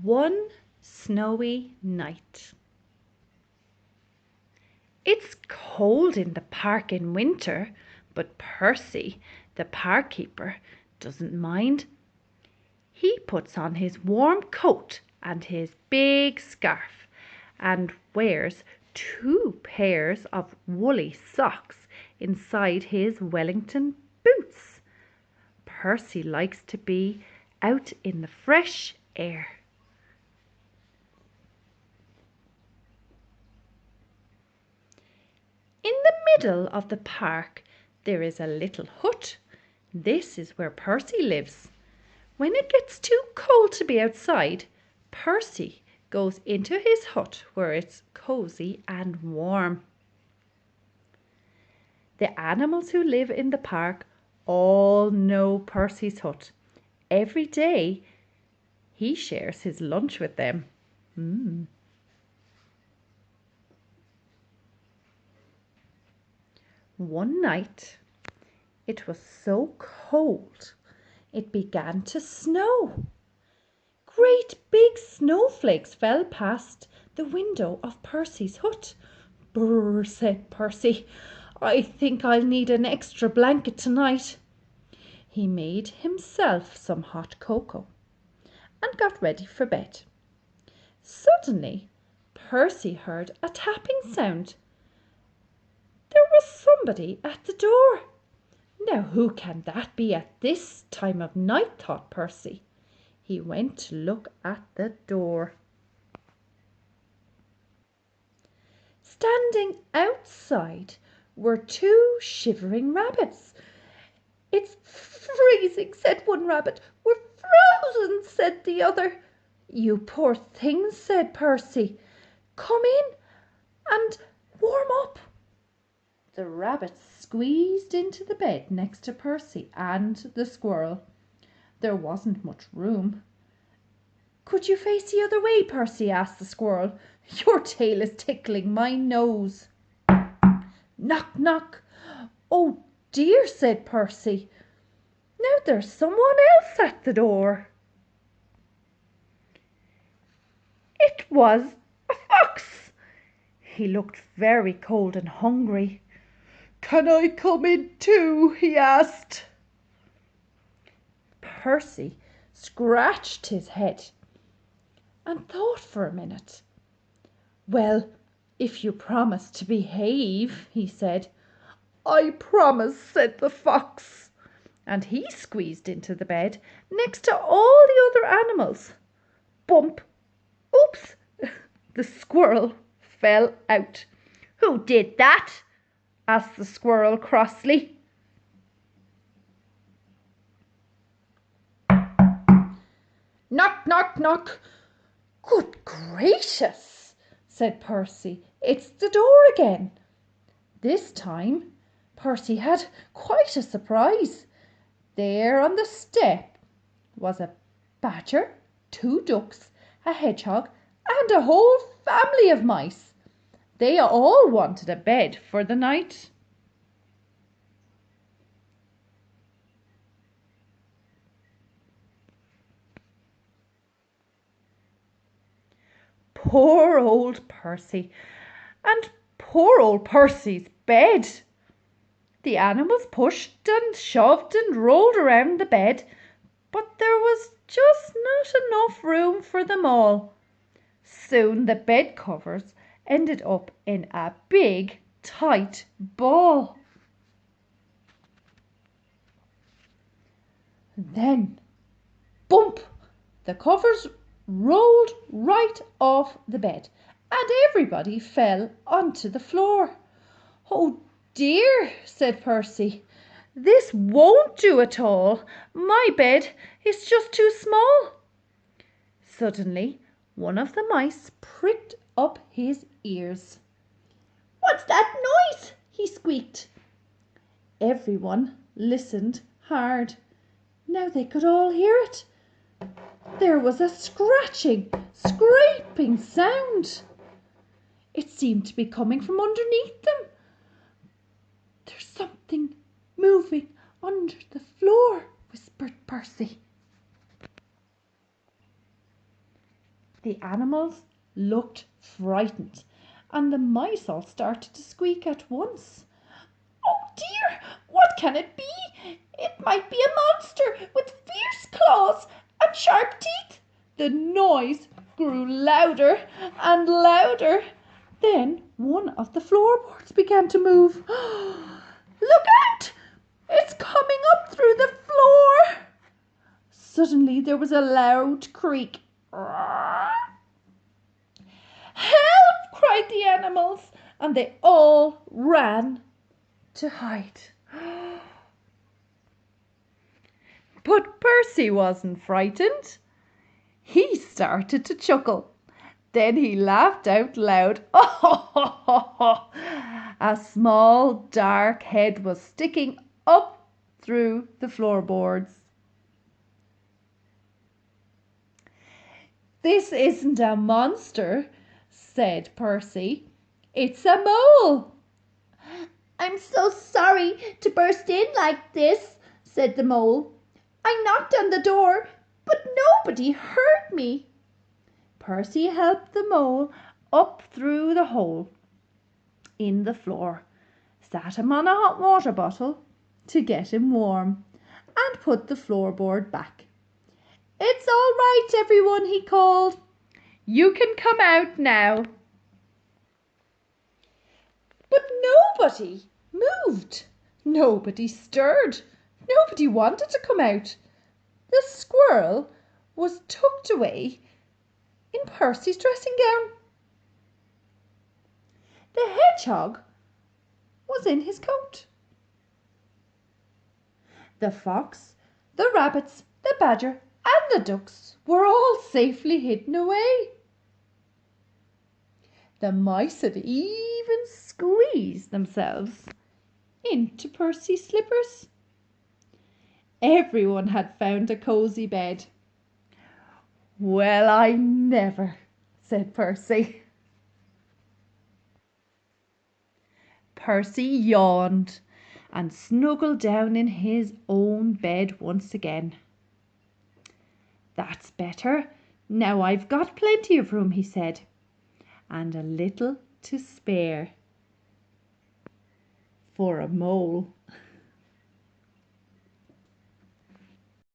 One snowy night. It's cold in the park in winter, but Percy, the park keeper, doesn't mind. He puts on his warm coat and his big scarf and wears 2 pairs of woolly socks inside his Wellington boots. Percy likes to be out in the fresh air. In the middle of the park there is a little hut. This is where Percy lives. When it gets too cold to be outside, Percy goes into his hut where it's cozy and warm. The animals who live in the park all know Percy's hut. Every day he shares his lunch with them. One night, it was so cold, it began to snow. Great big snowflakes fell past the window of Percy's hut. "Brr," said Percy, "I think I'll need an extra blanket tonight." He made himself some hot cocoa and got ready for bed. Suddenly, Percy heard a tapping sound. There was somebody at the door. Now who can that be at this time of night, thought Percy. He went to look at the door. Standing outside were 2 shivering rabbits. "It's freezing," said one rabbit. "We're frozen," said the other. "You poor things," said Percy. "Come in and warm up." The rabbits squeezed into the bed next to Percy and the squirrel. There wasn't much room. "Could you face the other way, Percy?" asked the squirrel. "Your tail is tickling my nose." Knock, knock. "Oh dear," said Percy. "Now there's someone else at the door." It was a fox. He looked very cold and hungry. "Can I come in too?" he asked. Percy scratched his head and thought for a minute. "Well, if you promise to behave," he said. "I promise," said the fox, and he squeezed into the bed next to all the other animals. Bump! Oops! The squirrel fell out. "Who did that?" asked the squirrel crossly. Knock, knock, knock. "Good gracious," said Percy, "it's the door again." This time Percy had quite a surprise. There on the step was a badger, 2 ducks, a hedgehog, and a whole family of mice. They all wanted a bed for the night. Poor old Percy, and poor old Percy's bed. The animals pushed and shoved and rolled around the bed, but there was just not enough room for them all. Soon the bed covers ended up in a big, tight ball. Then, bump! The covers rolled right off the bed, and everybody fell onto the floor. "Oh dear," said Percy, "this won't do at all. My bed is just too small." Suddenly one of the mice pricked up his ears. "What's that noise?" he squeaked. Everyone listened hard. Now they could all hear it. There was a scratching, scraping sound. It seemed to be coming from underneath them. "There's something moving under the floor," whispered Percy. The animals looked frightened, and the mice all started to squeak at once. "Oh dear, what can it be? It might be a monster with fierce claws and sharp teeth." The noise grew louder and louder. Then one of the floorboards began to move. "Look out! It's coming up through the floor." Suddenly there was a loud creak. "Help!" cried the animals, and they all ran to hide. But Percy wasn't frightened. He started to chuckle. Then he laughed out loud. A small dark head was sticking up through the floorboards. "This isn't a monster," said Percy. "It's a mole." "I'm so sorry to burst in like this," said the mole. "I knocked on the door, but nobody heard me." Percy helped the mole up through the hole in the floor, sat him on a hot water bottle to get him warm, and put the floorboard back. "It's all right, everyone," he called. "You can come out now." But nobody moved. Nobody stirred. Nobody wanted to come out. The squirrel was tucked away in Percy's dressing gown. The hedgehog was in his coat. The fox, the rabbits, the badger, and the ducks were all safely hidden away. The mice had even squeezed themselves into Percy's slippers. Everyone had found a cosy bed. "Well, I never," said Percy. Percy yawned and snuggled down in his own bed once again. "That's better. Now I've got plenty of room," he said, "and a little to spare for a mole."